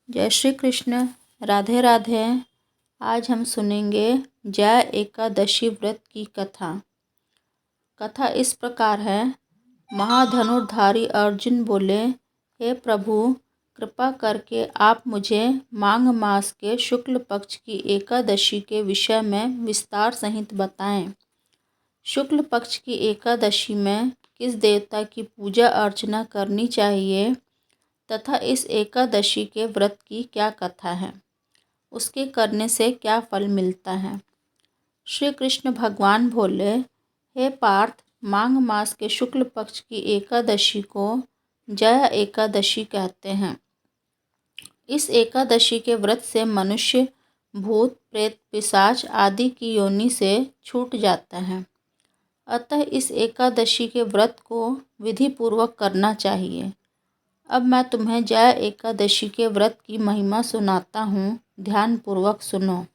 जय श्री कृष्ण। राधे राधे। आज हम सुनेंगे जया एकादशी व्रत की कथा। कथा इस प्रकार है। महाधनुर्धारी अर्जुन बोले, हे प्रभु, कृपा करके आप मुझे माघ मास के शुक्ल पक्ष की एकादशी के विषय में विस्तार सहित बताएं। शुक्ल पक्ष की एकादशी में किस देवता की पूजा अर्चना करनी चाहिए तथा इस एकादशी के व्रत की क्या कथा है, उसके करने से क्या फल मिलता है। श्री कृष्ण भगवान बोले, हे पार्थ, माघ मास के शुक्ल पक्ष की एकादशी को जया एकादशी कहते हैं। इस एकादशी के व्रत से मनुष्य भूत प्रेत पिशाच आदि की योनि से छूट जाता है। अतः इस एकादशी के व्रत को विधि पूर्वक करना चाहिए। अब मैं तुम्हें जया एकादशी के व्रत की महिमा सुनाता हूँ, ध्यान पूर्वक सुनो।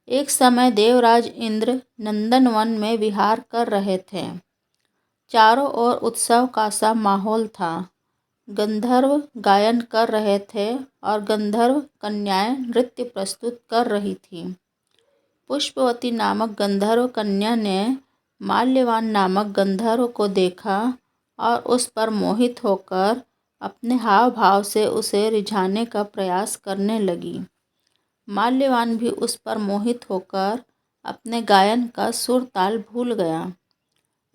एक समय देवराज इंद्र नंदनवन में विहार कर रहे थे। चारों ओर उत्सव का सा माहौल था। गंधर्व गायन कर रहे थे और गंधर्व कन्याएं नृत्य प्रस्तुत कर रही थीं। पुष्पवती नामक गंधर्व कन्या ने माल्यवान नामक गंधर्व को देखा और उस पर मोहित होकर अपने हाव भाव से उसे रिझाने का प्रयास करने लगी। माल्यवान भी उस पर मोहित होकर अपने गायन का सुर ताल भूल गया।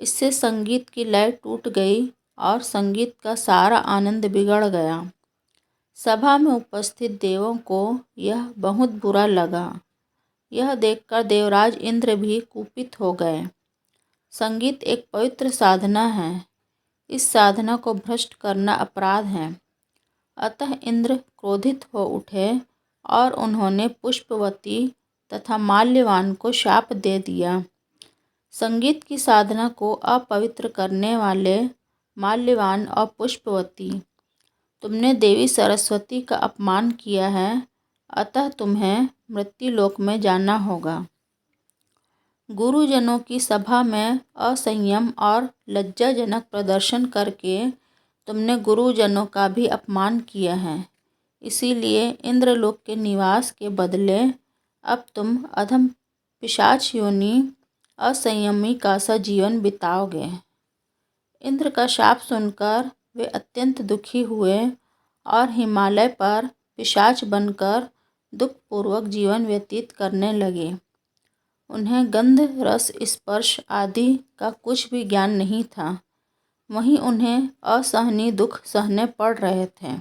इससे संगीत की लय टूट गई और संगीत का सारा आनंद बिगड़ गया। सभा में उपस्थित देवों को यह बहुत बुरा लगा। यह देखकर देवराज इंद्र भी कुपित हो गए। संगीत एक पवित्र साधना है। इस साधना को भ्रष्ट करना अपराध है। अतः इंद्र क्रोधित हो उठे और उन्होंने पुष्पवती तथा माल्यवान को शाप दे दिया। संगीत की साधना को अपवित्र करने वाले माल्यवान और पुष्पवती, तुमने देवी सरस्वती का अपमान किया है, अतः तुम्हें मृत्युलोक में जाना होगा। गुरुजनों की सभा में असंयम और लज्जाजनक प्रदर्शन करके तुमने गुरुजनों का भी अपमान किया है। इसीलिए इंद्रलोक के निवास के बदले अब तुम अधम पिशाच योनि असंयमी का सा जीवन बिताओगे। इंद्र का शाप सुनकर वे अत्यंत दुखी हुए और हिमालय पर पिशाच बनकर दुखपूर्वक जीवन व्यतीत करने लगे। उन्हें गंध रस स्पर्श आदि का कुछ भी ज्ञान नहीं था। वहीं उन्हें असहनीय दुख सहने पड़ रहे थे।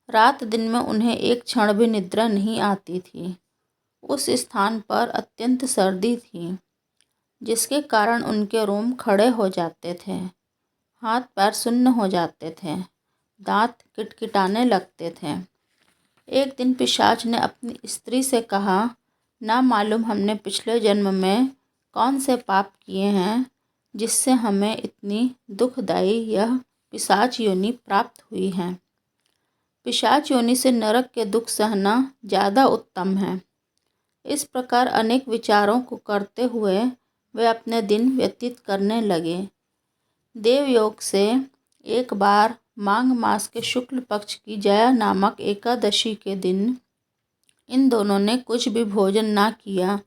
रात दिन में उन्हें एक क्षण भी निद्रा नहीं आती थी। उस स्थान पर अत्यंत सर्दी थी, जिसके कारण उनके रोम खड़े हो जाते थे, हाथ पैर सुन्न हो जाते थे, दांत किटकिटाने लगते थे। एक दिन पिशाच ने अपनी स्त्री से कहा, ना मालूम हमने पिछले जन्म में कौन से पाप किए हैं जिससे हमें इतनी दुखदायी यह पिशाच योनि प्राप्त हुई है। पिशाच योनि से नरक के दुख सहना ज़्यादा उत्तम है। इस प्रकार अनेक विचारों को करते हुए वे अपने दिन व्यतीत करने लगे। देवयोग से एक बार माघ मास के शुक्ल पक्ष की जया नामक एकादशी के दिन इन दोनों ने कुछ भी भोजन ना किया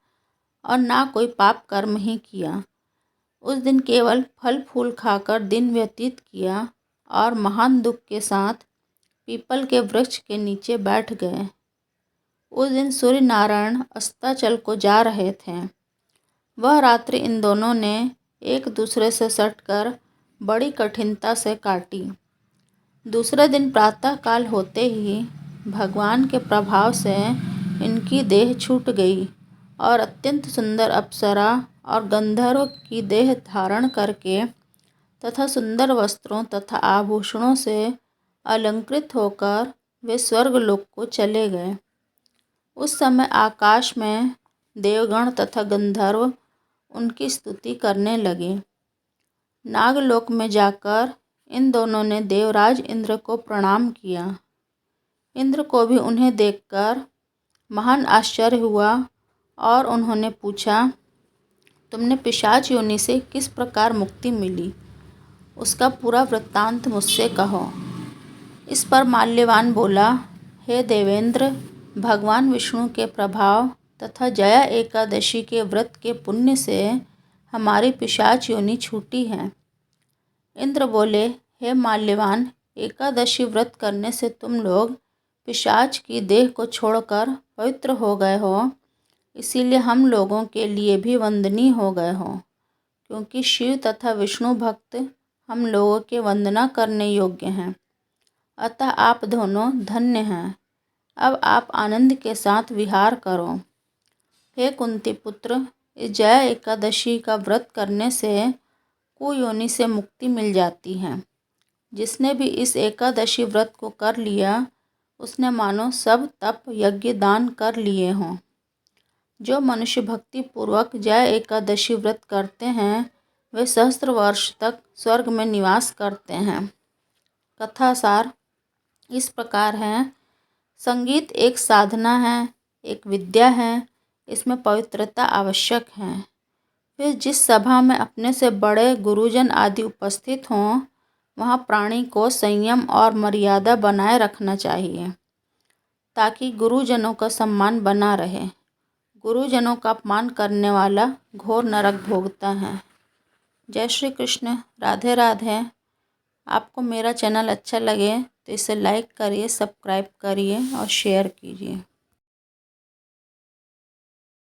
और ना कोई पाप कर्म ही किया। उस दिन केवल फल फूल खाकर दिन व्यतीत किया और महान दुख के साथ पीपल के वृक्ष के नीचे बैठ गए। उस दिन सूर्य नारायण अस्ताचल को जा रहे थे। वह रात्रि इन दोनों ने एक दूसरे से सटकर बड़ी कठिनता से काटी। दूसरे दिन प्रातःकाल होते ही भगवान के प्रभाव से इनकी देह छूट गई और अत्यंत सुंदर अप्सरा और गंधर्व की देह धारण करके तथा सुंदर वस्त्रों तथा आभूषणों से अलंकृत होकर वे स्वर्गलोक को चले गए। उस समय आकाश में देवगण तथा गंधर्व उनकी स्तुति करने लगे। नागलोक में जाकर इन दोनों ने देवराज इंद्र को प्रणाम किया। इंद्र को भी उन्हें देखकर महान आश्चर्य हुआ और उन्होंने पूछा, तुमने पिशाच योनि से किस प्रकार मुक्ति मिली, उसका पूरा वृत्तांत मुझसे कहो। इस पर माल्यवान बोला, हे देवेंद्र, भगवान विष्णु के प्रभाव तथा जया एकादशी के व्रत के पुण्य से हमारी पिशाच योनि छूटी है। इंद्र बोले, हे माल्यवान, एकादशी व्रत करने से तुम लोग पिशाच की देह को छोड़कर पवित्र हो गए हो, इसीलिए हम लोगों के लिए भी वंदनीय हो गए हो, क्योंकि शिव तथा विष्णु भक्त हम लोगों के वंदना करने योग्य हैं। अतः आप दोनों धन्य हैं। अब आप आनंद के साथ विहार करो। हे कुंती पुत्र, इस जया एकादशी का व्रत करने से कुयोनि से मुक्ति मिल जाती है। जिसने भी इस एकादशी व्रत को कर लिया, उसने मानो सब तप यज्ञ दान कर लिए हों। जो मनुष्य भक्ति पूर्वक जया एकादशी व्रत करते हैं, वे सहस्त्र वर्ष तक स्वर्ग में निवास करते हैं। कथा सार इस प्रकार है। संगीत एक साधना है, एक विद्या है, इसमें पवित्रता आवश्यक है। फिर जिस सभा में अपने से बड़े गुरुजन आदि उपस्थित हों, वहाँ प्राणी को संयम और मर्यादा बनाए रखना चाहिए, ताकि गुरुजनों का सम्मान बना रहे। गुरुजनों का अपमान करने वाला घोर नरक भोगता है। जय श्री कृष्ण। राधे राधे। आपको मेरा चैनल अच्छा लगे तो इसे लाइक करिए, सब्सक्राइब करिए और शेयर कीजिए।